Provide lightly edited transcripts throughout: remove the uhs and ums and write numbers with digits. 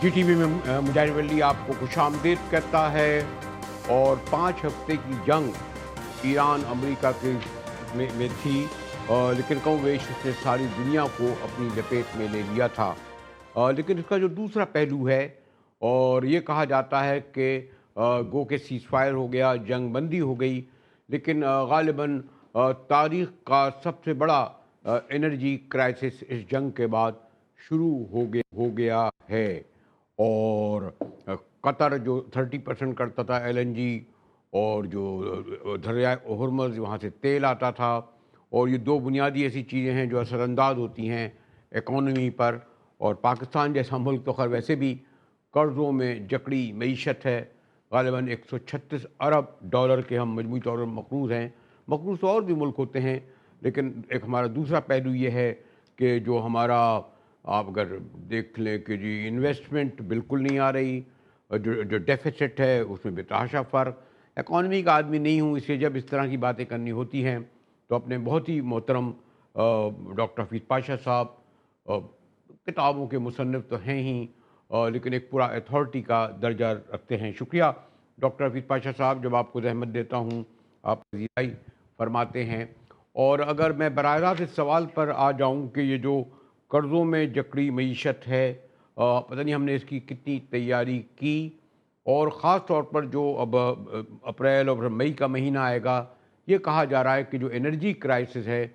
جی T V میں مجاہد ولی آپ کو خوش آمدید کہتا ہے۔ اور 5 ہفتے کی جنگ ایران امریکہ کے میں تھی، لیکن کم بیش اس نے ساری دنیا کو اپنی لپیٹ میں لے لیا تھا۔ لیکن اس کا جو دوسرا پہلو ہے، اور یہ کہا جاتا ہے کہ گو کہ سیز فائر ہو گیا، جنگ بندی ہو گئی، لیکن غالباً تاریخ کا سب سے بڑا انرجی کرائسس اس جنگ کے بعد شروع ہو گیا ہے۔ اور قطر جو 30% کرتا تھا LNG، اور جو دریائے ہرمز وہاں سے تیل آتا تھا، اور یہ دو بنیادی ایسی چیزیں ہیں جو اثر انداز ہوتی ہیں اکانومی پر۔ اور پاکستان جیسا ملک تو خیر ویسے بھی قرضوں میں جکڑی معیشت ہے، غالباً 136 ارب ڈالر کے ہم مجموعی طور پر مقروض ہیں۔ مقروض تو اور بھی ملک ہوتے ہیں، لیکن ایک ہمارا دوسرا پہلو یہ ہے کہ جو ہمارا، آپ اگر دیکھ لیں کہ جی انویسٹمنٹ بالکل نہیں آ رہی، جو ڈیفیسٹ ہے اس میں بتحاشا فرق۔ اکانومی کا آدمی نہیں ہوں، اس لیے جب اس طرح کی باتیں کرنی ہوتی ہیں تو اپنے بہت ہی محترم ڈاکٹر حفیظ پاشا صاحب، کتابوں کے مصنف تو ہیں ہی، لیکن ایک پورا اتھارٹی کا درجہ رکھتے ہیں۔ شکریہ ڈاکٹر حفیظ پاشا صاحب، جب آپ کو زحمت دیتا ہوں آپ پذیرائی فرماتے ہیں۔ اور اگر میں براہ راست اس سوال پر آ جاؤں کہ یہ جو قرضوں میں جکڑی معیشت ہے، پتہ نہیں ہم نے اس کی کتنی تیاری کی، اور خاص طور پر جو اب اپریل اور مئی کا مہینہ آئے گا، یہ کہا جا رہا ہے کہ جو انرجی کرائسس ہے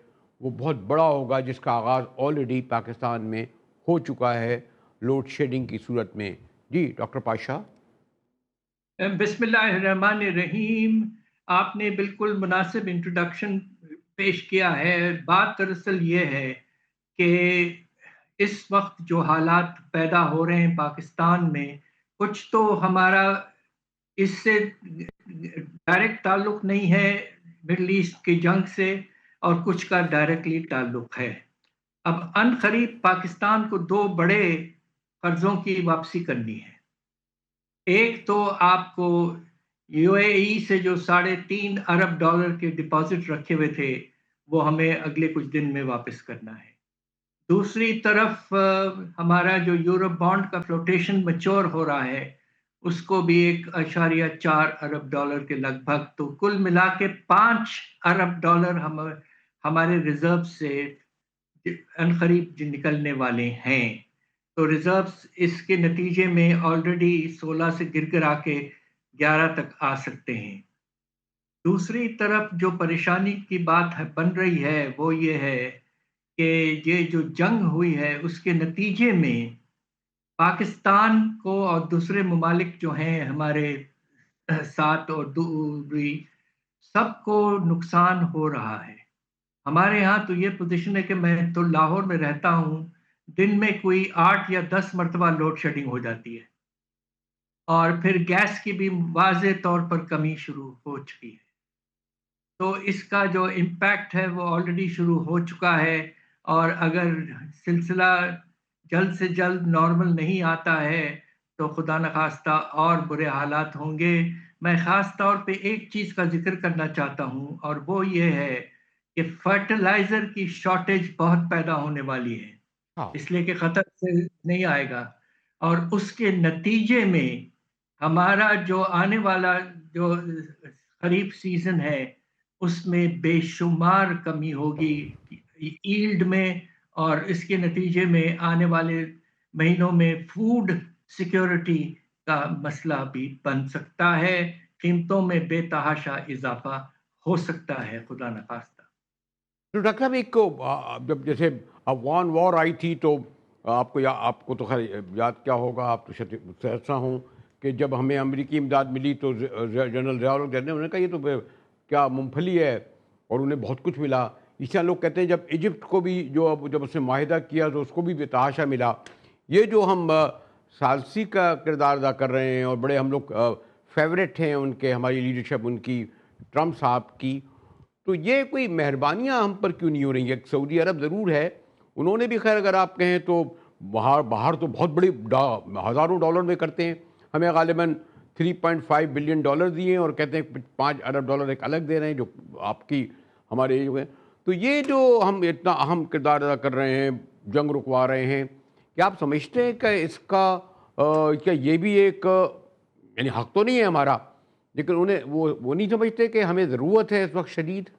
وہ بہت بڑا ہوگا، جس کا آغاز آلریڈی پاکستان میں ہو چکا ہے لوڈ شیڈنگ کی صورت میں۔ جی ڈاکٹر پاشا۔ بسم اللہ الرحمن الرحیم۔ آپ نے بالکل مناسب انٹروڈکشن پیش کیا ہے۔ بات دراصل یہ ہے کہ اس وقت جو حالات پیدا ہو رہے ہیں پاکستان میں، کچھ تو ہمارا اس سے ڈائریکٹ تعلق نہیں ہے مڈل ایسٹ کی جنگ سے، اور کچھ کا ڈائریکٹلی تعلق ہے۔ اب ان قریب پاکستان کو دو بڑے قرضوں کی واپسی کرنی ہے۔ ایک تو آپ کو UAE سے جو 3.5 ارب ڈالر کے ڈپازٹ رکھے ہوئے تھے، وہ ہمیں اگلے کچھ دن میں واپس کرنا ہے۔ دوسری طرف ہمارا جو یورپ بانڈ کا فلوٹیشن میچور ہو رہا ہے، اس کو بھی 1.4 ارب ڈالر کے لگ بھگ، تو کل ملا کے 5 ارب ڈالر ہمارے ریزرو سے عنقریب نکلنے والے ہیں۔ تو ریزروز اس کے نتیجے میں آلریڈی 16 سے گر آ کے 11 تک آ سکتے ہیں۔ دوسری طرف جو پریشانی کی بات بن رہی ہے وہ یہ ہے کہ یہ جو جنگ ہوئی ہے اس کے نتیجے میں پاکستان کو اور دوسرے ممالک جو ہیں ہمارے ساتھ اور دوری، سب کو نقصان ہو رہا ہے۔ ہمارے ہاں تو یہ پوزیشن ہے کہ میں تو لاہور میں رہتا ہوں، دن میں کوئی 8 یا 10 مرتبہ لوڈ شیڈنگ ہو جاتی ہے، اور پھر گیس کی بھی واضح طور پر کمی شروع ہو چکی ہے۔ تو اس کا جو امپیکٹ ہے وہ آلریڈی شروع ہو چکا ہے، اور اگر سلسلہ جلد سے جلد نارمل نہیں آتا ہے تو خدا نخواستہ اور برے حالات ہوں گے۔ میں خاص طور پہ ایک چیز کا ذکر کرنا چاہتا ہوں، اور وہ یہ ہے کہ فرٹیلائزر کی شارٹیج بہت پیدا ہونے والی ہے، ہاں اس لیے کہ خطر سے نہیں آئے گا، اور اس کے نتیجے میں ہمارا جو آنے والا جو خریف سیزن ہے اس میں بے شمار کمی ہوگی ایلڈ میں، اور اس کے نتیجے میں آنے والے مہینوں میں فوڈ سیکیورٹی کا مسئلہ بھی بن سکتا ہے، قیمتوں میں بے تحاشا اضافہ ہو سکتا ہے خدا نخواستہ۔ تو ڈاکٹر صاحب، ایک جب جیسے افغان وار آئی تھی تو آپ کو تو خیر یاد کیا ہوگا، آپ تو شاید ایسا ہوں کہ جب ہمیں امریکی امداد ملی تو جنرل ضیاء الحق نے انہوں نے کہا یہ تو کیا مونگ پھلی ہے، اور انہیں بہت کچھ ملا۔ اس طرح لوگ کہتے ہیں جب ایجپٹ کو بھی جب اس نے معاہدہ کیا تو اس کو بھی بتحاشا ملا۔ یہ جو ہم ثالثی کا کردار ادا کر رہے ہیں، اور بڑے ہم لوگ فیوریٹ ہیں ان کے، ہماری لیڈرشپ ان کی، ٹرمپ صاحب کی، تو یہ کوئی مہربانیاں ہم پر کیوں نہیں ہو رہی ہیں؟ سعودی عرب ضرور ہے، انہوں نے بھی خیر اگر آپ کہیں تو باہر تو بہت بڑی ہزاروں ڈالر میں کرتے ہیں، ہمیں غالباً 3.5 بلین ڈالر دیے ہیں، اور کہتے ہیں 5 ارب ڈالر ایک الگ دے رہے ہیں جو آپ کی ہمارے جو ہیں۔ تو یہ جو ہم اتنا اہم کردار ادا کر رہے ہیں، جنگ رکوا رہے ہیں، کیا آپ سمجھتے ہیں کہ اس کا کیا یہ بھی ایک یعنی حق تو نہیں ہے ہمارا، لیکن انہیں وہ نہیں سمجھتے کہ ہمیں ضرورت ہے اس وقت شدید؟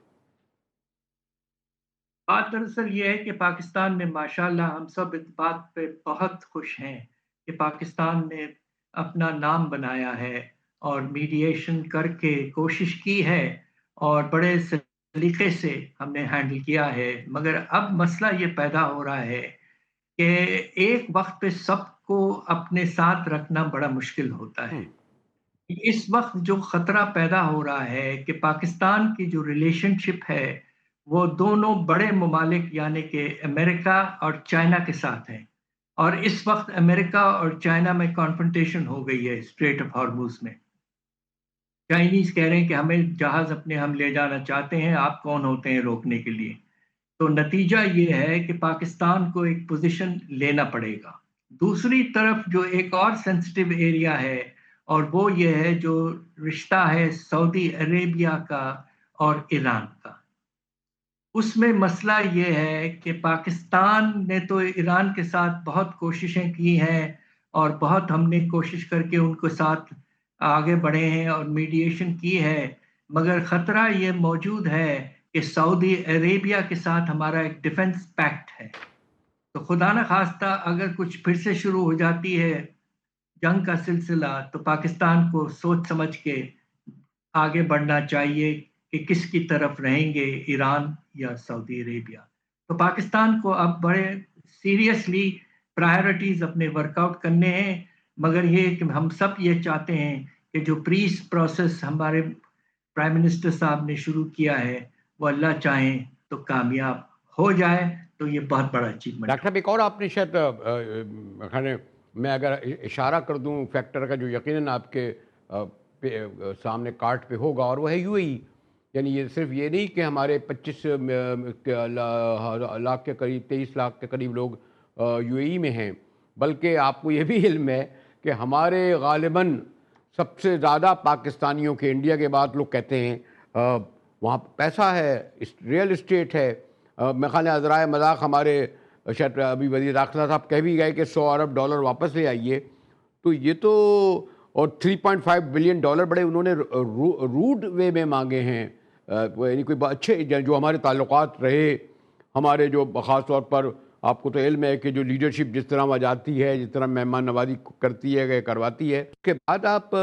بات دراصل یہ ہے کہ پاکستان میں ماشاءاللہ ہم سب اس بات پہ بہت خوش ہیں کہ پاکستان نے اپنا نام بنایا ہے اور میڈییشن کر کے کوشش کی ہے اور بڑے سلیقے سے ہم نے ہینڈل کیا ہے، مگر اب مسئلہ یہ پیدا ہو رہا ہے کہ ایک وقت پہ سب کو اپنے ساتھ رکھنا بڑا مشکل ہوتا ہے۔ ہم، اس وقت جو خطرہ پیدا ہو رہا ہے کہ پاکستان کی جو ریلیشن شپ ہے وہ دونوں بڑے ممالک یعنی کہ امریکہ اور چائنا کے ساتھ ہیں، اور اس وقت امریکہ اور چائنا میں کانفرنٹیشن ہو گئی ہے اسٹریٹ آف ہارموز میں۔ چائنیز کہہ رہے ہیں کہ ہمیں جہاز اپنے ہم لے جانا چاہتے ہیں، آپ کون ہوتے ہیں روکنے کے لیے؟ تو نتیجہ یہ ہے کہ پاکستان کو ایک پوزیشن لینا پڑے گا۔ دوسری طرف جو ایک اور سینسٹیو ایریا ہے اور وہ یہ ہے جو رشتہ ہے سعودی عربیہ کا اور ایران کا۔ اس میں مسئلہ یہ ہے کہ پاکستان نے تو ایران کے ساتھ بہت کوششیں کی ہیں اور بہت ہم نے کوشش کر کے ان کے ساتھ آگے بڑھے ہیں اور میڈییشن کی ہے، مگر خطرہ یہ موجود ہے کہ سعودی عربیہ کے ساتھ ہمارا ایک ڈیفنس پیکٹ ہے، تو خدا نہ خواستہ اگر کچھ پھر سے شروع ہو جاتی ہے جنگ کا سلسلہ تو پاکستان کو سوچ سمجھ کے آگے بڑھنا چاہیے کہ کس کی طرف رہیں گے، ایران یا سعودی عربیہ۔ تو پاکستان کو اب بڑے سیریسلی پرائرٹیز اپنے ورک آؤٹ کرنے ہیں، مگر یہ کہ ہم سب یہ چاہتے ہیں کہ جو پیس پروسیس ہمارے پرائم منسٹر صاحب نے شروع کیا ہے وہ اللہ چاہیں تو کامیاب ہو جائے، تو یہ بہت بڑا اچیومنٹ ڈاکٹر ہو۔ صاحب ایک اور آپ نے شاید خانے میں اگر اشارہ کر دوں فیکٹر کا جو یقیناً آپ کے سامنے کارٹ پہ ہوگا، اور وہ ہے یو اے ای۔ یعنی یہ صرف یہ نہیں کہ ہمارے 25 لاکھ کے قریب 23 لاکھ کے قریب لوگ یو اے ای میں ہیں، بلکہ آپ کو یہ بھی علم ہے کہ ہمارے غالباً سب سے زیادہ پاکستانیوں کے انڈیا کے بعد لوگ کہتے ہیں وہاں پیسہ ہے، ریئل اسٹیٹ ہے۔ میں خیال ہے عذرائے مذاق ہمارے شاید ابھی وزیر داخلہ صاحب کہہ بھی گئے کہ $100 ارب واپس لے آئیے، تو یہ تو اور $3.5 بلین بڑے انہوں نے روڈ وے میں مانگے ہیں، یعنی کوئی اچھے جو ہمارے تعلقات رہے ہمارے جو خاص طور پر آپ کو تو علم ہے کہ جو لیڈرشپ جس طرح وہاں جاتی ہے، جس طرح مہمان نوازی کرتی ہے کرواتی ہے، اس کے بعد آپ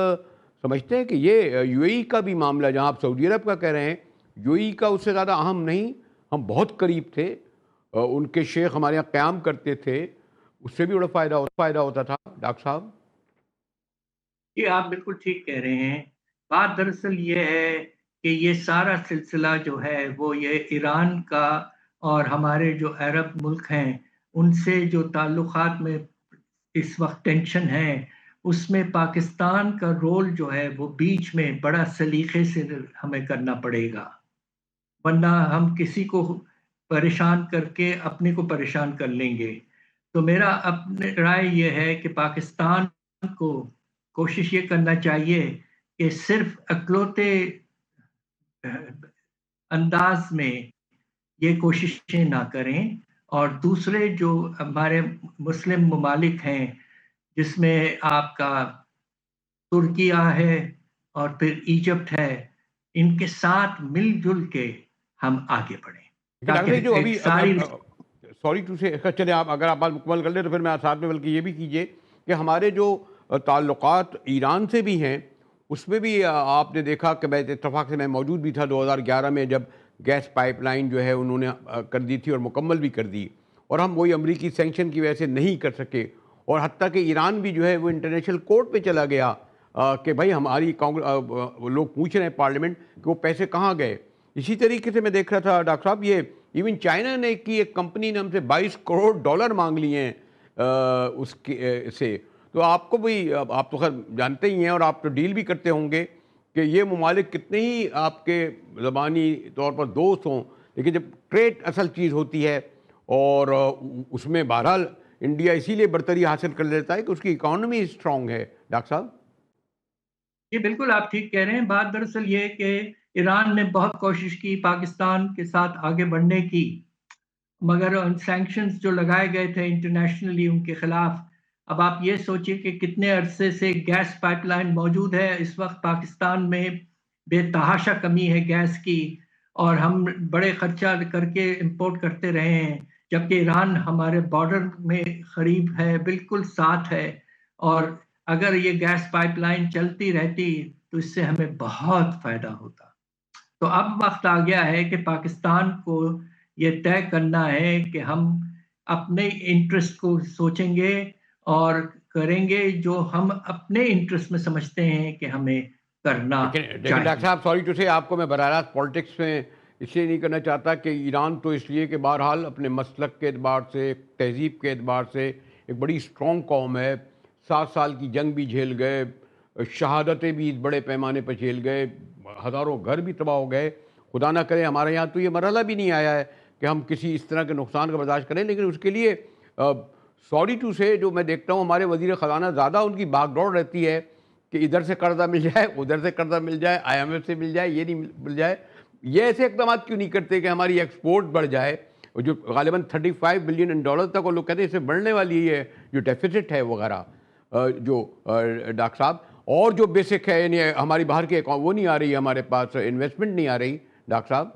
سمجھتے ہیں کہ یہ یو اے ای کا بھی معاملہ جہاں آپ سعودی عرب کا کہہ رہے ہیں، یو اے ای کا اس سے زیادہ اہم نہیں؟ ہم بہت قریب تھے، ان کے شیخ ہمارے یہاں قیام کرتے تھے، اس سے بھی بڑا فائدہ ہوتا تھا ڈاکٹر صاحب۔ یہ آپ بالکل ٹھیک کہہ رہے ہیں۔ بات دراصل یہ ہے کہ یہ سارا سلسلہ جو ہے وہ یہ ایران کا اور ہمارے جو عرب ملک ہیں ان سے جو تعلقات میں اس وقت ٹینشن ہے، اس میں پاکستان کا رول جو ہے وہ بیچ میں بڑا سلیقے سے ہمیں کرنا پڑے گا، ورنہ ہم کسی کو پریشان کر کے اپنے کو پریشان کر لیں گے۔ تو میرا اپنے رائے یہ ہے کہ پاکستان کو کوشش یہ کرنا چاہیے کہ صرف اکلوتے انداز میں یہ کوششیں نہ کریں، اور دوسرے جو ہمارے مسلم ممالک ہیں جس میں آپ کا ترکیہ ہے اور پھر ایجپٹ ہے، ان کے ساتھ مل جل کے ہم آگے بڑھیں ڈاکٹر صاحب تاکہ جو ایک ابھی ساری سوری ٹو سے چلے آپ اگر آپ بات مکمل کر لیں تو پھر میں ساتھ میں بلکہ یہ بھی کیجئے کہ ہمارے جو تعلقات ایران سے بھی ہیں اس میں بھی آپ نے دیکھا کہ میں اتفاق سے میں موجود بھی تھا 2011 میں جب گیس پائپ لائن جو ہے انہوں نے کر دی تھی اور مکمل بھی کر دی، اور ہم وہی امریکی سینکشن کی وجہ سے نہیں کر سکے، اور حتیٰ کہ ایران بھی جو ہے وہ انٹرنیشنل کورٹ پہ چلا گیا کہ بھائی ہماری لوگ پوچھ رہے ہیں پارلیمنٹ کہ وہ پیسے کہاں گئے۔ اسی طریقے سے میں دیکھ رہا تھا ڈاکٹر صاحب یہ ایون چائنا نے کی ایک کمپنی نے ہم سے $22 کروڑ مانگ لیے ہیں اس کے سے، تو آپ کو بھی آپ تو خیر جانتے ہی ہیں اور آپ تو ڈیل بھی کرتے ہوں گے کہ یہ ممالک کتنے ہی آپ کے زبانی طور پر دوست ہوں، لیکن جب ٹریڈ اصل چیز ہوتی ہے اور اس میں بہرحال انڈیا اسی لیے برتری حاصل کر لیتا ہے کہ اس کی اکانومی اسٹرانگ ہے ڈاکٹر صاحب۔ یہ بالکل آپ ٹھیک کہہ رہے ہیں۔ بات دراصل یہ کہ ایران نے بہت کوشش کی پاکستان کے ساتھ آگے بڑھنے کی، مگر ان سینکشنز جو لگائے گئے تھے انٹرنیشنلی ان کے خلاف، اب آپ یہ سوچیں کہ کتنے عرصے سے گیس پائپ لائن موجود ہے، اس وقت پاکستان میں بے تحاشا کمی ہے گیس کی، اور ہم بڑے خرچہ کر کے امپورٹ کرتے رہے ہیں، جبکہ ایران ہمارے بارڈر میں قریب ہے، بالکل ساتھ ہے، اور اگر یہ گیس پائپ لائن چلتی رہتی تو اس سے ہمیں بہت فائدہ ہوتا۔ تو اب وقت آ گیا ہے کہ پاکستان کو یہ طے کرنا ہے کہ ہم اپنے انٹرسٹ کو سوچیں گے اور کریں گے جو ہم اپنے انٹرسٹ میں سمجھتے ہیں کہ ہمیں کرنا لیکن ڈاکٹر چاہیے۔ صاحب سوری ٹو سے آپ کو میں براہ راست پالیٹکس میں اس لیے نہیں کرنا چاہتا کہ ایران تو اس لیے کہ بہرحال اپنے مسلک کے اعتبار سے، تہذیب کے اعتبار سے ایک بڑی اسٹرانگ قوم ہے، 7 سال کی جنگ بھی جھیل گئے، شہادتیں بھی بڑے پیمانے پر جھیل گئے، ہزاروں گھر بھی تباہ ہو گئے۔ خدا نہ کرے ہمارے یہاں تو یہ مرحلہ بھی نہیں آیا ہے کہ ہم کسی اس طرح کے نقصان کا برداشت کریں، لیکن اس کے لیے سوری ٹو سے جو میں دیکھتا ہوں ہمارے وزیر خزانہ زیادہ ان کی بھاگ دوڑ رہتی ہے کہ ادھر سے قرضہ مل جائے، ادھر سے قرضہ مل جائے، IMF سے مل جائے، یہ نہیں مل جائے۔ یہ ایسے اقدامات کیوں نہیں کرتے کہ ہماری ایکسپورٹ بڑھ جائے، جو غالباً $35 بلین تک وہ لوگ کہتے ہیں اس سے بڑھنے والی ہے، جو ڈیفیسٹ ہے وغیرہ، جو ڈاکٹر صاحب، اور جو بیسک ہے یعنی ہماری باہر کی وہ نہیں آ رہی ہے، ہمارے پاس انویسٹمنٹ نہیں آ رہی ڈاکٹر صاحب۔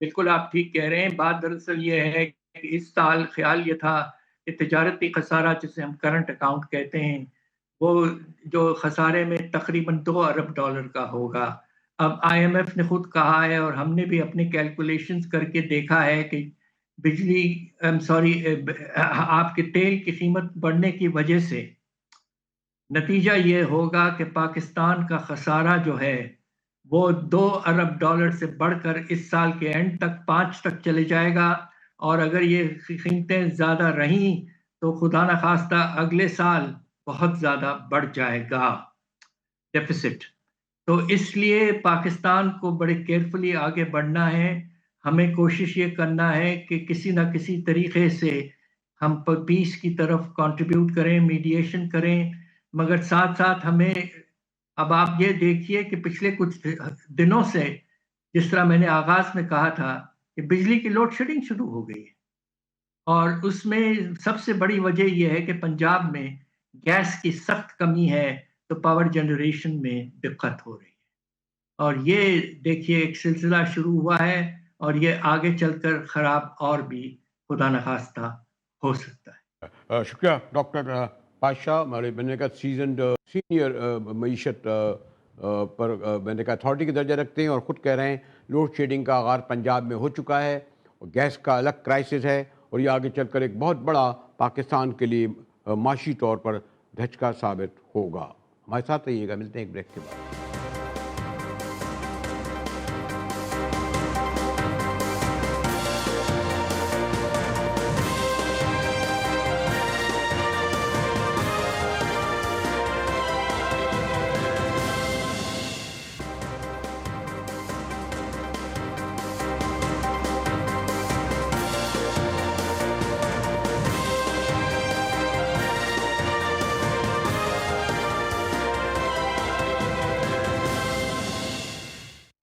بالکل آپ ٹھیک کہہ رہے ہیں، بات دراصل یہ ہے کہ اس سال خیال یہ تھا کہ تجارتی خسارہ جسے ہم کرنٹ اکاؤنٹ کہتے ہیں، وہ جو خسارے میں تقریباً $2 ارب کا ہوگا۔ اب IMF نے خود کہا ہے اور ہم نے بھی اپنے کیلکولیشنز کر کے دیکھا ہے کہ بجلی آپ کے تیل کی قیمت بڑھنے کی وجہ سے نتیجہ یہ ہوگا کہ پاکستان کا خسارہ جو ہے وہ $2 ارب سے بڑھ کر اس سال کے اینڈ تک 5 تک چلے جائے گا، اور اگر یہ قیمتیں زیادہ رہیں تو خدا نخواستہ اگلے سال بہت زیادہ بڑھ جائے گا ڈیفیسٹ۔ تو اس لیے پاکستان کو بڑے کیئرفلی آگے بڑھنا ہے، ہمیں کوشش یہ کرنا ہے کہ کسی نہ کسی طریقے سے ہم پیس کی طرف کنٹریبیوٹ کریں، میڈیشن کریں، مگر ساتھ ساتھ ہمیں اب آپ یہ دیکھیے کہ پچھلے کچھ دنوں سے جس طرح میں نے آغاز میں کہا تھا کہ بجلی کی لوڈ شیڈنگ شروع ہو گئی ہے، اور اس میں سب سے بڑی وجہ یہ ہے کہ پنجاب میں گیس کی سخت کمی ہے، تو پاور جنریشن میں دقت ہو رہی ہے، اور یہ دیکھیے ایک سلسلہ شروع ہوا ہے اور یہ آگے چل کر خراب اور بھی خدا نخواستہ ہو سکتا ہے۔ شکریہ ڈاکٹر پاشا، ہمارے میں نے کہا سیزنڈ سینئر معیشت پر میں نے کہا اتھارٹی کا درجہ رکھتے ہیں، اور خود کہہ رہے ہیں لوڈ شیڈنگ کا آغاز پنجاب میں ہو چکا ہے، اور گیس کا الگ کرائسس ہے، اور یہ آگے چل کر ایک بہت بڑا پاکستان کے لیے معاشی طور پر دھچکا ثابت ہوگا۔ ہمارے ساتھ رہیے گا، ملتے ہیں ایک بریک کے بعد۔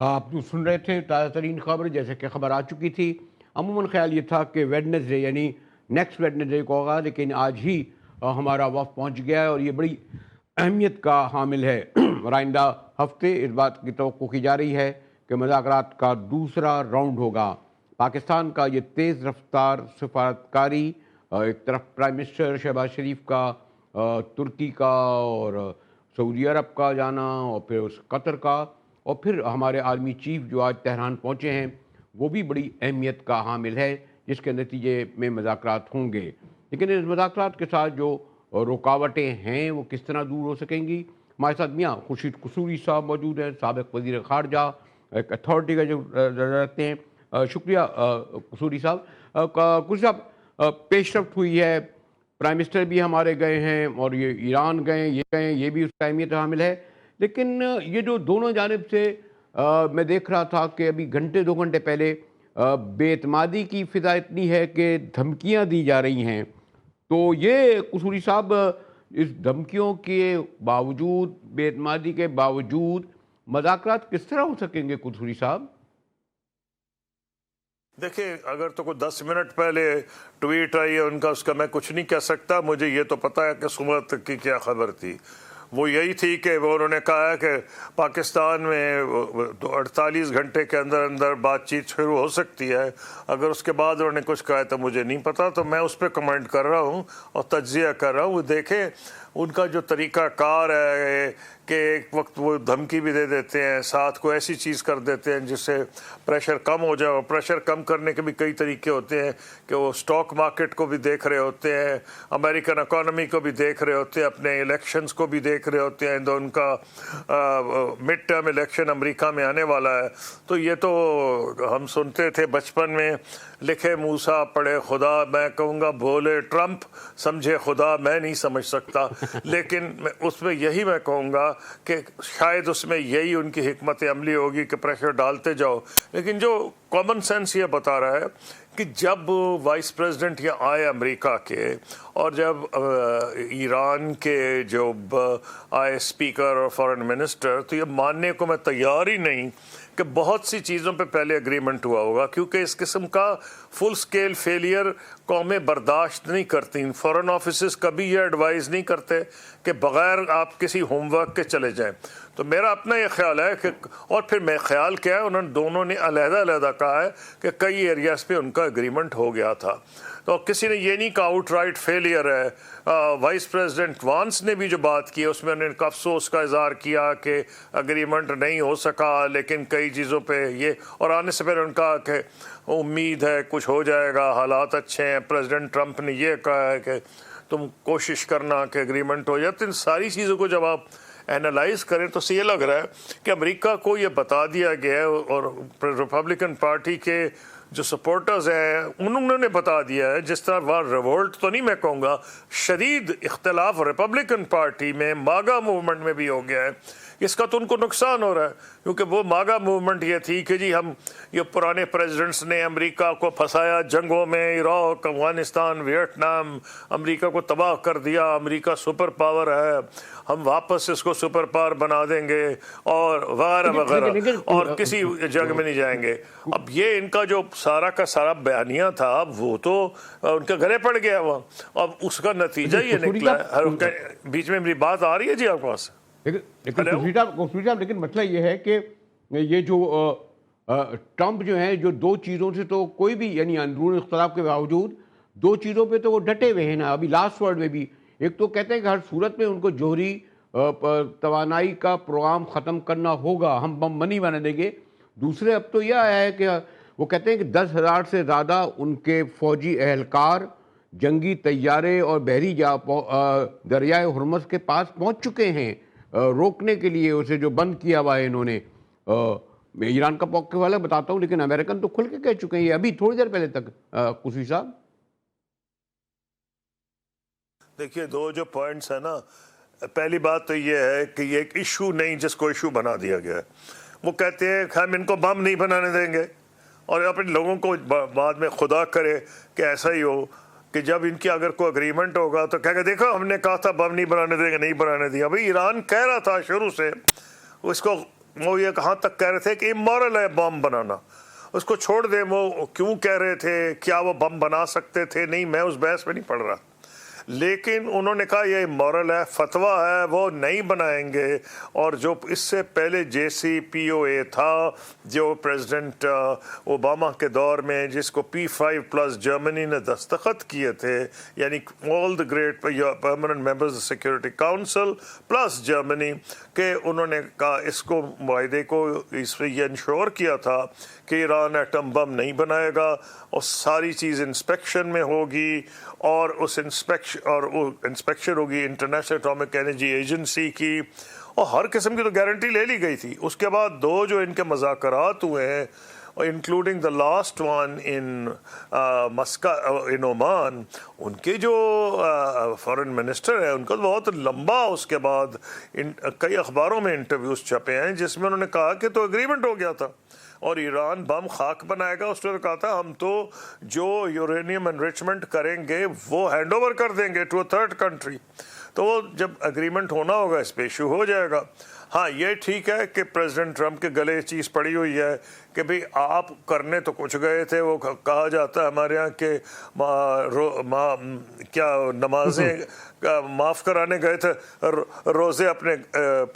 آپ جو سن رہے تھے تازہ ترین خبر، جیسے کہ خبر آ چکی تھی، عموماً خیال یہ تھا کہ ویڈنسڈے یعنی نیکسٹ ویڈنسڈے کو ہوگا، لیکن آج ہی ہمارا وفد پہنچ گیا ہے، اور یہ بڑی اہمیت کا حامل ہے۔ اور آئندہ ہفتے اس بات کی توقع کی جا رہی ہے کہ مذاکرات کا دوسرا راؤنڈ ہوگا۔ پاکستان کا یہ تیز رفتار سفارتکاری، ایک طرف پرائم منسٹر شہباز شریف کا ترکی کا اور سعودی عرب کا جانا، اور پھر اس قطر کا، اور پھر ہمارے آرمی چیف جو آج تہران پہنچے ہیں، وہ بھی بڑی اہمیت کا حامل ہے، جس کے نتیجے میں مذاکرات ہوں گے۔ لیکن اس مذاکرات کے ساتھ جو رکاوٹیں ہیں وہ کس طرح دور ہو سکیں گی؟ ہمارے ساتھ میاں خورشید قصوری صاحب موجود ہیں، سابق وزیر خارجہ، ایک اتھارٹی کا جو رہتے ہیں۔ شکریہ قصوری صاحب۔ قصوری صاحب، پیش رفت ہوئی ہے، پرائم منسٹر بھی ہمارے گئے ہیں، اور یہ ایران گئے، یہ بھی اس کا اہمیت حامل ہے، لیکن یہ جو دونوں جانب سے میں دیکھ رہا تھا کہ ابھی گھنٹے 2 گھنٹے پہلے بے اعتمادی کی فضا اتنی ہے کہ دھمکیاں دی جا رہی ہیں، تو یہ قصوری صاحب اس دھمکیوں کے باوجود، بے اعتمادی کے باوجود مذاکرات کس طرح ہو سکیں گے قصوری صاحب؟ دیکھیں اگر تو کوئی 10 منٹ پہلے ٹویٹ آئی ہے ان کا، اس کا میں کچھ نہیں کہہ سکتا. مجھے یہ تو پتا ہے کہ صبح تک کی کیا خبر تھی. وہ یہی تھی کہ وہ انہوں نے کہا ہے کہ پاکستان میں 48 گھنٹے کے اندر اندر بات چیت شروع ہو سکتی ہے. اگر اس کے بعد انہوں نے کچھ کہا تو مجھے نہیں پتا، تو میں اس پہ کمنٹ کر رہا ہوں اور تجزیہ کر رہا ہوں. وہ دیکھیں ان کا جو طریقہ کار ہے کہ ایک وقت وہ دھمکی بھی دے دیتے ہیں، ساتھ کو ایسی چیز کر دیتے ہیں جس سے پریشر کم ہو جائے. اور پریشر کم کرنے کے بھی کئی طریقے ہوتے ہیں کہ وہ سٹاک مارکیٹ کو بھی دیکھ رہے ہوتے ہیں، امریکن اکانومی کو بھی دیکھ رہے ہوتے ہیں، اپنے الیکشنز کو بھی دیکھ رہے ہوتے ہیں. ان کا مڈ ٹرم الیکشن امریکہ میں آنے والا ہے. تو یہ تو ہم سنتے تھے بچپن میں، لکھے موسیٰ پڑھے خدا، میں کہوں گا بولے ٹرمپ سمجھے خدا، میں نہیں سمجھ سکتا. لیکن اس میں یہی میں کہوں گا کہ شاید اس میں یہی ان کی حکمت عملی ہوگی کہ پریشر ڈالتے جاؤ. لیکن جو کامن سینس یہ بتا رہا ہے کہ جب وائس پریزیڈنٹ یہ آئے امریکہ کے، اور جب ایران کے جو آئے اسپیکر اور فارن منسٹر، تو یہ ماننے کو میں تیار ہی نہیں کہ بہت سی چیزوں پہ پہلے اگریمنٹ ہوا ہوگا، کیونکہ اس قسم کا فل سکیل فیلئر قومیں برداشت نہیں کرتی. فارن آفیسز کبھی یہ ایڈوائز نہیں کرتے کہ بغیر آپ کسی ہوم ورک کے چلے جائیں. تو میرا اپنا یہ خیال ہے کہ، اور پھر میں خیال کیا ہے، انہوں نے دونوں نے علیحدہ علیحدہ کہا ہے کہ کئی ایریاز پہ ان کا اگریمنٹ ہو گیا تھا. تو کسی نے یہ نہیں کہا آؤٹ رائٹ فیلئر ہے. وائس پریزیڈنٹ وانس نے بھی جو بات کی اس میں انہوں نے افسوس کا اظہار کیا کہ اگریمنٹ نہیں ہو سکا، لیکن کئی چیزوں پہ یہ، اور آنے سے پہلے ان کا کہ امید ہے کچھ ہو جائے گا، حالات اچھے ہیں. پریزیڈنٹ ٹرمپ نے یہ کہا ہے کہ تم کوشش کرنا کہ اگریمنٹ ہو جائے. تو ان ساری چیزوں کو جب آپ اینالائز کریں تو یہ لگ رہا ہے کہ امریکہ کو یہ بتا دیا گیا ہے، اور ریپبلکن پارٹی کے جو سپورٹرز ہیں انہوں نے بتا دیا ہے. جس طرح وہاں ریولٹ تو نہیں میں کہوں گا، شدید اختلاف ریپبلکن پارٹی میں ماگا موومنٹ میں بھی ہو گیا ہے. اس کا تو ان کو نقصان ہو رہا ہے، کیونکہ وہ ماگا موومنٹ یہ تھی کہ جی ہم، یہ پرانے پریزیڈنٹس نے امریکہ کو پھنسایا جنگوں میں، عراق، افغانستان، ویتنام، امریکہ کو تباہ کر دیا، امریکہ سپر پاور ہے، ہم واپس اس کو سپر پاور بنا دیں گے، اور وغیرہ وغیرہ، اور کسی جنگ میں نہیں جائیں گے. اب یہ ان کا جو سارا کا سارا بیانیہ تھا وہ تو ان کے گلے پڑ گیا وہاں. اب اس کا نتیجہ یہ نکلا ہے. بیچ میں میری بات آ رہی ہے جی آپ کے پاس؟ لیکن مسئلہ یہ ہے کہ یہ جو ٹرمپ جو ہیں، جو دو چیزوں سے تو کوئی بھی، یعنی اندرون اختلاف کے باوجود دو چیزوں پہ تو وہ ڈٹے ہوئے ہیں نا. ابھی لاسٹ ورڈ میں بھی ایک تو کہتے ہیں کہ ہر صورت میں ان کو جوہری توانائی کا پروگرام ختم کرنا ہوگا، ہم بم نہیں بنا دیں گے. دوسرے اب تو یہ آیا ہے کہ وہ کہتے ہیں کہ 10,000 سے زیادہ ان کے فوجی اہلکار جنگی طیارے اور بحری دریائے ہرمز کے پاس پہنچ چکے ہیں روکنے کے لیے اسے، جو بند کیا ہوا ہے انہوں نے. میں ایران کا موقع والا بتاتا ہوں، لیکن امریکن تو کھل کے کہہ چکے ہیں یہ ابھی تھوڑی دیر پہلے تک. قصوی صاحب دیکھیے دو جو پوائنٹس ہیں نا، پہلی بات تو یہ ہے کہ یہ ایک ایشو نہیں جس کو ایشو بنا دیا گیا ہے. وہ کہتے ہیں کہ ہم ان کو بم نہیں بنانے دیں گے، اور اپنے لوگوں کو بعد میں خدا کرے کہ ایسا ہی ہو کہ جب ان کی اگر کوئی اگریمنٹ ہوگا تو کہہ کہ دیکھو ہم نے کہا تھا بم نہیں بنانے دیں گے، نہیں بنانے دیا. بھائی ایران کہہ رہا تھا شروع سے، اس کو وہ یہ کہاں تک کہہ رہے تھے کہ امورل ہے بم بنانا، اس کو چھوڑ دیں. وہ کیوں کہہ رہے تھے، کیا وہ بم بنا سکتے تھے؟ نہیں، میں اس بحث میں نہیں پڑھ رہا، لیکن انہوں نے کہا یہ امورل ہے، فتویٰ ہے، وہ نہیں بنائیں گے. اور جو اس سے پہلے JCPOA تھا جو پریزیڈنٹ اوباما کے دور میں، جس کو P5+ جرمنی نے دستخط کیے تھے، یعنی all the great permanent members security council plus Germany, کہ انہوں نے کہا اس کو معاہدے کو اس پہ یہ انشور کیا تھا کہ ایران ایٹم بم نہیں بنائے گا، اور ساری چیز انسپیکشن میں ہوگی، اور اس انسپیکشن ہوگی انٹرنیشنل اٹامک انرجی ایجنسی کی، اور ہر قسم کی تو گارنٹی لے لی گئی تھی. اس کے بعد دو جو ان کے مذاکرات ہوئے ہیں، including the last one in Oman, ان کے جو فارن منسٹر ہیں ان کا بہت لمبا اس کے بعد کئی اخباروں میں انٹرویوز چھپے ہیں جس میں انہوں نے کہا کہ تو اگریمنٹ ہو گیا تھا اور ایران بم خاک بنائے گا. اس نے کہا تھا ہم تو جو یورینیم انریچمنٹ کریں گے وہ ہینڈ اوور کر دیں گے ٹو اے تھرڈ کنٹری. تو وہ جب اگریمنٹ ہونا ہوگا اس پہ ایشو ہو جائے گا. ہاں یہ ٹھیک ہے کہ پریزیڈنٹ ٹرمپ کے گلے یہ چیز پڑی ہوئی ہے کہ بھئی آپ کرنے تو کچھ گئے تھے، وہ کہا جاتا ہے ہمارے ہاں کہ کیا نمازیں معاف کرانے گئے تھے، روزے اپنے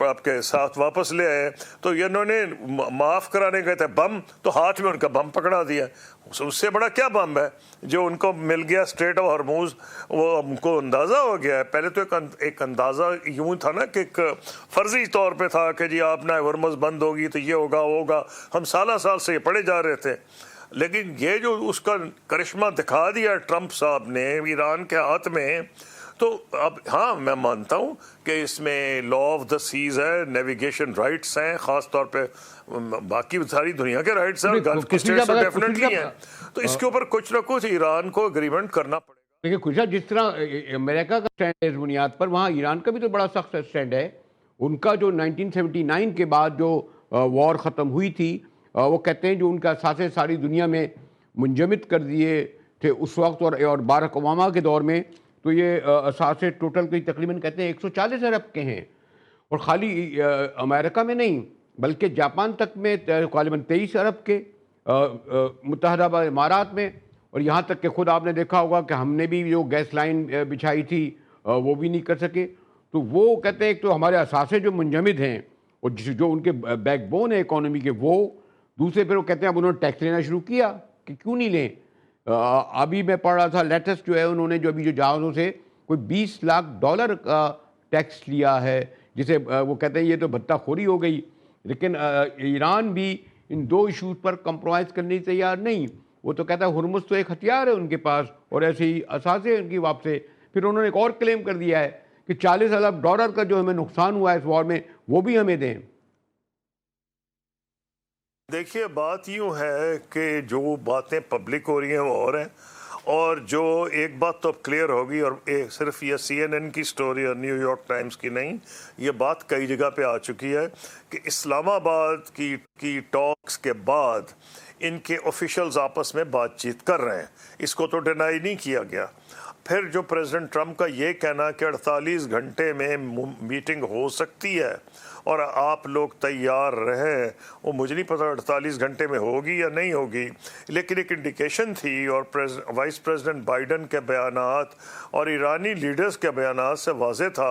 آپ کے ساتھ واپس لے آئے، تو انہوں نے معاف کرانے گئے تھے بم، تو ہاتھ میں ان کا بم پکڑا دیا۔ اس سے بڑا کیا بم ہے جو ان کو مل گیا اسٹریٹ آف ہرموز، وہ ہم کو اندازہ ہو گیا ہے۔ پہلے تو ایک اندازہ یوں تھا نا کہ ایک فرضی طور پہ تھا کہ جی آپ نہ ہرمز بند ہوگی تو یہ ہوگا وہ ہوگا، ہم سالہ سال سے یہ پڑھے جا رہے تھے۔ لیکن یہ جو اس کا کرشمہ دکھا دیا ٹرمپ صاحب نے ایران کے ہاتھ میں، تو اب ہاں میں مانتا ہوں کہ اس میں لا آف دا سیز ہے، نیویگیشن رائٹس ہیں، خاص طور پہ باقی ساری دنیا کے رائٹس ہیں، گلف کی اسٹیٹس تو ڈیفینیٹلی ہیں، تو اس کے اوپر کچھ نہ کچھ ایران کو اگریمنٹ کرنا پڑے گا۔ دیکھیں خوشا، جس طرح امریکہ کا اسٹینڈ ہے اس بنیاد پر، وہاں ایران کا بھی تو بڑا سخت اسٹینڈ ہے۔ ان کا جو 1979 کے بعد جو وار ختم ہوئی تھی، وہ کہتے ہیں جو ان کا اثاثے ساری دنیا میں منجمد کر دیے تھے اس وقت، اور باراک اوباما کے دور میں تو یہ اثاثے ٹوٹل کی تقریباً کہتے ہیں 140 ارب کے ہیں، اور خالی امریکہ میں نہیں بلکہ جاپان تک میں غالباً 23 ارب کے، متحدہ امارات میں، اور یہاں تک کہ خود آپ نے دیکھا ہوگا کہ ہم نے بھی جو گیس لائن بچھائی تھی وہ بھی نہیں کر سکے۔ تو وہ کہتے ہیں ایک تو ہمارے اثاثے جو منجمد ہیں اور جو ان کے بیک بون ہے اکانومی کے، وہ دوسرے پھر وہ کہتے ہیں اب انہوں نے ٹیکس لینا شروع کیا کہ کیوں نہیں لیں۔ ابھی میں پڑھ رہا تھا لیٹسٹ جو ہے، انہوں نے جو ابھی جو جہازوں سے کوئی $20 لاکھ کا ٹیکس لیا ہے، جسے وہ کہتے ہیں یہ تو بھتہ خوری ہو گئی۔ لیکن ایران بھی ان دو ایشوز پر کمپرومائز کرنے تیار نہیں۔ وہ تو کہتا ہے ہرمز تو ایک ہتھیار ہے ان کے پاس، اور ایسے ہی اثاثے ان کی واپسی۔ پھر انہوں نے ایک اور کلیم کر دیا ہے کہ $40 ارب کا جو ہمیں نقصان ہوا ہے اس وار میں، وہ بھی ہمیں دیں۔ دیکھیے بات یوں ہے کہ جو باتیں پبلک ہو رہی ہیں وہ اور ہیں، اور جو ایک بات تو اب کلیئر ہوگی، اور صرف یہ CNN کی سٹوری اور نیو یارک ٹائمز کی نہیں، یہ بات کئی جگہ پہ آ چکی ہے کہ اسلام آباد کی ٹاکس کے بعد ان کے آفیشلز آپس میں بات چیت کر رہے ہیں، اس کو تو ڈینائی نہیں کیا گیا۔ پھر جو پریزیڈنٹ ٹرمپ کا یہ کہنا کہ 48 گھنٹے میں میٹنگ ہو سکتی ہے اور آپ لوگ تیار رہیں، وہ مجھے نہیں پتا 48 گھنٹے میں ہوگی یا نہیں ہوگی، لیکن ایک انڈیکیشن تھی، اور وائس پریزیڈنٹ بائیڈن کے بیانات اور ایرانی لیڈرز کے بیانات سے واضح تھا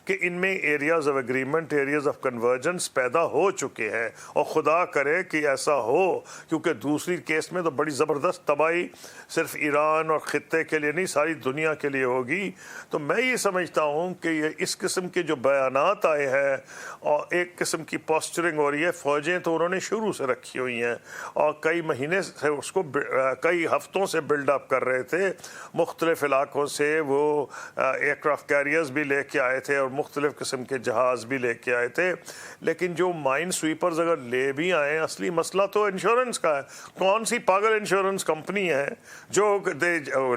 کہ ان میں areas of agreement, areas of convergence پیدا ہو چکے ہیں، اور خدا کرے کہ ایسا ہو، کیونکہ دوسری کیس میں تو بڑی زبردست تباہی صرف ایران اور خطے کے لیے نہیں ساری دنیا کے لیے ہوگی۔ تو میں یہ سمجھتا ہوں کہ یہ اس قسم کے جو بیانات آئے ہیں، اور ایک قسم کی پوسچرنگ ہو رہی ہے، فوجیں تو انہوں نے شروع سے رکھی ہوئی ہیں اور کئی مہینے سے اس کو کئی ہفتوں سے بلڈ اپ کر رہے تھے، مختلف علاقوں سے وہ ایئر کرافٹ کیریئرز بھی لے کے آئے تھے اور مختلف قسم کے جہاز بھی لے کے آئے تھے۔ لیکن جو مائن سویپرز اگر لے بھی آئیں، اصلی مسئلہ تو انشورنس کا ہے۔ کون سی پاگل انشورنس کمپنی ہے جو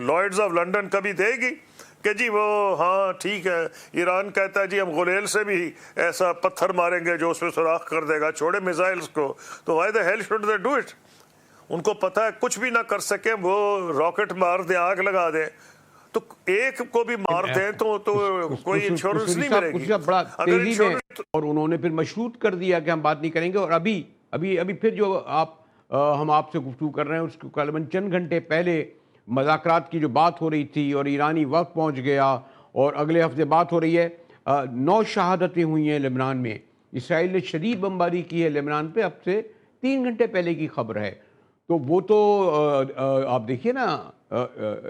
لائڈز آف لنڈن کبھی دے گی کہ جی وہ ہاں ٹھیک ہے، ایران کہتا ہے جی ہم غلیل سے بھی ایسا پتھر ماریں گے جو اس میں سوراخ کر دے گا، چھوڑے میزائلز کو، تو why the hell should they do it? ان کو پتہ ہے کچھ بھی نہ کر سکیں، وہ راکٹ مار دیں، آگ لگا دیں، تو ایک کو بھی مار دیں تو کوئی انشورنس نہیں ملے گی۔ اگر انشورنس، اور انہوں نے پھر مشروط کر دیا کہ ہم بات نہیں کریں گے، اور ابھی پھر جو ہم آپ سے گفتگو کر رہے ہیں اس کو غالباً چند گھنٹے پہلے مذاکرات کی جو بات ہو رہی تھی اور ایرانی وقت پہنچ گیا، اور اگلے ہفتے بات ہو رہی ہے، 9 شہادتیں ہوئی ہیں لبنان میں۔ اسرائیل نے شدید بمباری کی ہے لبنان پہ، اب سے 3 گھنٹے پہلے کی خبر ہے۔ تو وہ تو آپ دیکھیے نا،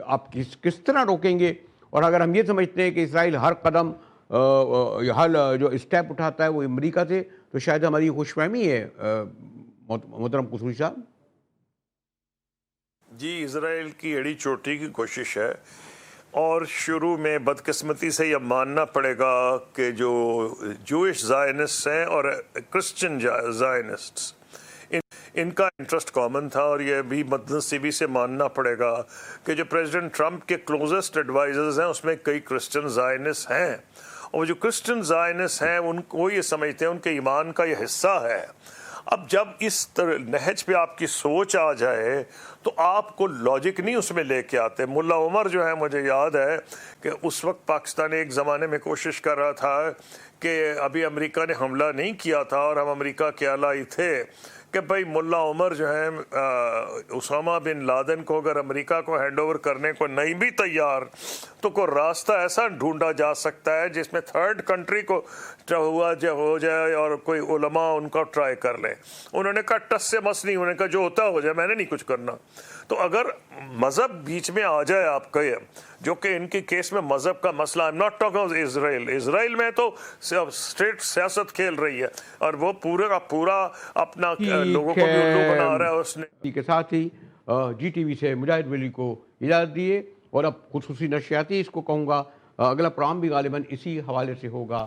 آپ کس طرح روکیں گے؟ اور اگر ہم یہ سمجھتے ہیں کہ اسرائیل ہر قدم ہر جو اسٹیپ اٹھاتا ہے وہ امریکہ سے، تو شاید ہماری خوش فہمی ہے محترم قصوری صاحب۔ جی، اسرائیل کی ایڑی چوٹی کی کوشش ہے، اور شروع میں بدقسمتی سے یہ ماننا پڑے گا کہ جو جوئش زائنسٹ ہیں اور کرسچن زائنسٹس، ان کا انٹرسٹ کامن تھا، اور یہ بھی بدنصیبی سے ماننا پڑے گا کہ جو پریزیڈنٹ ٹرمپ کے کلوزسٹ ایڈوائزرز ہیں اس میں کئی کرسچن زائنسٹ ہیں، اور جو کرسچن زائنسٹ ہیں ان کو یہ سمجھتے ہیں ان کے ایمان کا یہ حصہ ہے۔ اب جب اس نہج پہ آپ کی سوچ آ جائے تو آپ کو لاجک نہیں اس میں لے کے آتے. ملا عمر جو ہے مجھے یاد ہے کہ اس وقت پاکستان ایک زمانے میں کوشش کر رہا تھا کہ ابھی امریکہ نے حملہ نہیں کیا تھا اور ہم امریکہ کے الائی تھے کہ بھائی ملا عمر جو ہے اسامہ بن لادن کو اگر امریکہ کو ہینڈ اوور کرنے کو نہیں بھی تیار تو کوئی راستہ ایسا ڈھونڈا جا سکتا ہے جس میں تھرڈ کنٹری کو ہو جائے اور کوئی علماء ان کا ٹرائی کر لیں. انہوں نے کہا ٹس سے مس نہیں, انہوں نے کہا جو ہوتا ہو جائے, میں نے نہیں کچھ کرنا. تو اگر مذہب بیچ میں آ جائے آپ کا, جو کہ ان کی کیس میں مذہب کا مسئلہ, I'm not talking about اسرائیل, اسرائیل میں تو اسٹریٹ سیاست کھیل رہی ہے اور وہ پورا کا پورا اپنا لوگوں کو بھی الو بنا رہا ہے. اس نے کے ساتھ ہی جی ٹی وی سے مجاہد ولی کو اجازت دیے, اور اب خصوصی نشریاتی اس کو کہوں گا, اگلا پروگرام بھی غالباً اسی حوالے سے ہوگا.